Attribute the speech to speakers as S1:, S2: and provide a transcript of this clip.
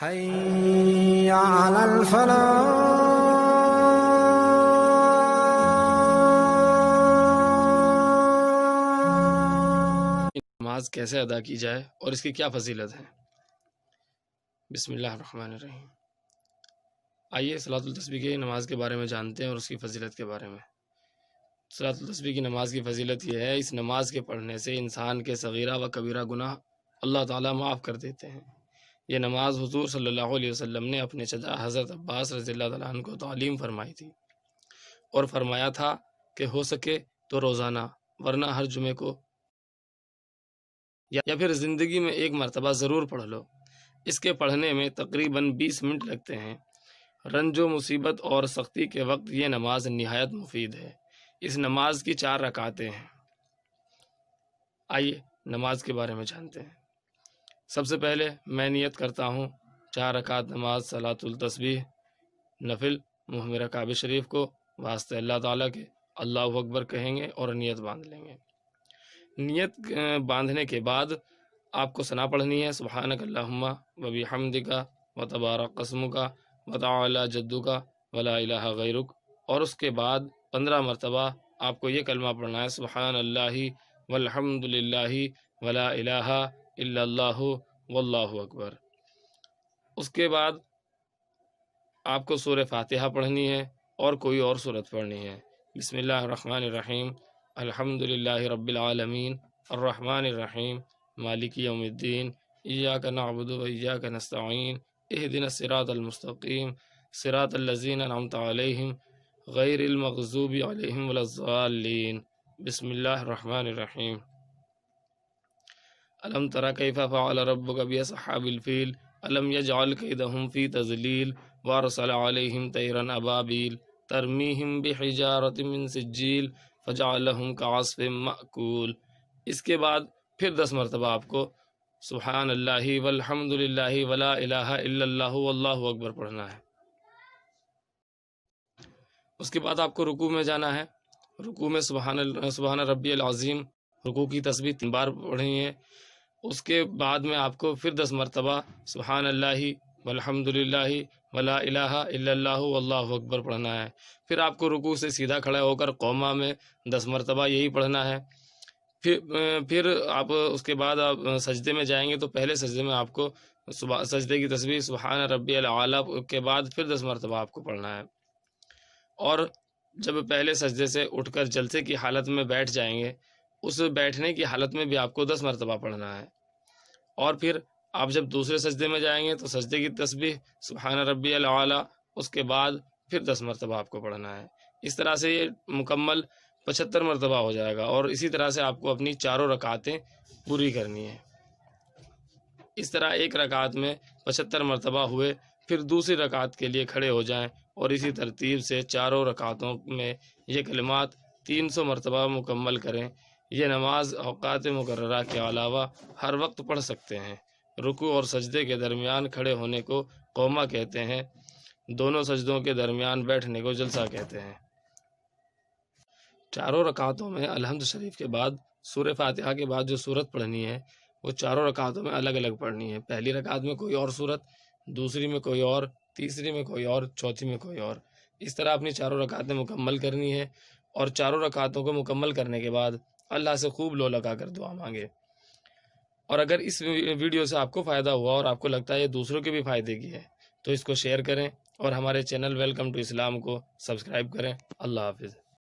S1: حي على الفلاح.
S2: نماز کیسے ادا کی جائے اور اس کی کیا فضیلت ہے؟ بسم اللہ الرحمن الرحیم۔ آئیے صلاۃ التسبیح کی نماز کے بارے میں جانتے ہیں اور اس کی فضیلت کے بارے میں۔ صلاۃ التسبیح کی نماز کی فضیلت یہ ہے، اس نماز کے پڑھنے سے انسان کے صغیرہ و کبیرہ گناہ اللہ تعالیٰ معاف کر دیتے ہیں۔ یہ نماز حضور صلی اللہ علیہ وسلم نے اپنے چچا حضرت عباس رضی اللہ تعالیٰ عنہ کو تعلیم فرمائی تھی اور فرمایا تھا کہ ہو سکے تو روزانہ، ورنہ ہر جمعے کو یا پھر زندگی میں ایک مرتبہ ضرور پڑھ لو۔ اس کے پڑھنے میں تقریباً 20 منٹ لگتے ہیں۔ رنج و مصیبت اور سختی کے وقت یہ نماز نہایت مفید ہے۔ اس نماز کی 4 رکعتیں ہیں۔ آئیے نماز کے بارے میں جانتے ہیں۔ سب سے پہلے میں نیت کرتا ہوں 4 رکعت نماز صلاۃ التسبیح نفل محمرہ کعبہ شریف کو واسطے اللہ تعالیٰ کے اللہ اکبر کہیں گے اور نیت باندھ لیں گے۔ نیت باندھنے کے بعد آپ کو ثنا پڑھنی ہے، سبحانک اللہم و بحمدک و تبارک اسمک و تعالی جدک و لا الہ غیرک، اور اس کے بعد 15 مرتبہ آپ کو یہ کلمہ پڑھنا ہے، سبحان اللہ والحمد للہ ولا الہ الا اللہ واللہ اکبر۔ اس کے بعد آپ کو سورہ فاتحہ پڑھنی ہے اور کوئی اور سورت پڑھنی ہے۔ بسم اللہ الرحمن الرحیم، الحمد للہ رب العالمین الرحمن الرحیم مالک یوم الدین ایاک نعبد و ایاک نستعین اہدنا الصراط المستقیم صراط الذین انعمت علیہم غیر المغضوب علیہم ولا الضالین۔ بسم اللہ الرحمن الرحیم۔ الم تر کیف فعل ربک باصحاب الفیل الم یجعل کیدہم فی تضلیل وارسل علیہم طیرا ابابیل ترمیہم بحجارۃ من سجیل فجعلہم کعصف مأکول۔ اس کے بعد پھر 10 مرتبہ آپ کو سبحان اللہ والحمد للہ ولا الہ الا اللہ واللہ اکبر پڑھنا ہے۔ اس کے بعد آپ کو رکوع میں جانا ہے۔ رکوع میں سبحان ربی العظیم، رکوع کی تسبیح 3 بار پڑھنی ہے۔ اس کے بعد میں آپ کو پھر 10 مرتبہ سبحان اللہ والحمد للہ ولا الہ الا اللہ واللہ اکبر پڑھنا ہے۔ پھر آپ کو رکوع سے سیدھا کھڑا ہو کر قومہ میں 10 مرتبہ یہی پڑھنا ہے۔ پھر آپ اس کے بعد آپ سجدے میں جائیں گے تو پہلے سجدے میں آپ کو سجدے کی تسبیح سبحان ربی الاعلیٰ کے بعد پھر 10 مرتبہ آپ کو پڑھنا ہے۔ اور جب پہلے سجدے سے اٹھ کر جلسے کی حالت میں بیٹھ جائیں گے، اس بیٹھنے کی حالت میں بھی آپ کو 10 مرتبہ پڑھنا ہے۔ اور پھر آپ جب دوسرے سجدے میں جائیں گے تو سجدے کی تسبیح سبحان ربی الاعلیٰ، اس کے بعد پھر 10 مرتبہ آپ کو پڑھنا ہے۔ اس طرح سے یہ مکمل 75 مرتبہ ہو جائے گا، اور اسی طرح سے آپ کو اپنی 4 رکعتیں پوری کرنی ہیں۔ اس طرح ایک رکعت میں 75 مرتبہ ہوئے، پھر دوسری رکعت کے لیے کھڑے ہو جائیں اور اسی ترتیب سے 4 رکعتوں میں یہ کلمات 300 مرتبہ مکمل کریں۔ یہ نماز اوقات مقررہ کے علاوہ ہر وقت پڑھ سکتے ہیں۔ رکوع اور سجدے کے درمیان کھڑے ہونے کو قومہ کہتے ہیں، دونوں سجدوں کے درمیان بیٹھنے کو جلسہ کہتے ہیں۔ 4 رکعتوں میں الحمد شریف کے بعد سورہ فاتحہ کے بعد جو سورت پڑھنی ہے وہ 4 رکعتوں میں الگ الگ پڑھنی ہے۔ پہلی رکعت میں کوئی اور سورت، دوسری میں کوئی اور، تیسری میں کوئی اور، چوتھی میں کوئی اور۔ اس طرح اپنی 4 رکعتیں مکمل کرنی ہے، اور 4 رکعتوں کو مکمل کرنے کے بعد اللہ سے خوب لو لگا کر دعا مانگے۔ اور اگر اس ویڈیو سے آپ کو فائدہ ہوا اور آپ کو لگتا ہے یہ دوسروں کے بھی فائدے کی ہے تو اس کو شیئر کریں، اور ہمارے چینل ویلکم ٹو اسلام کو سبسکرائب کریں۔ اللہ حافظ۔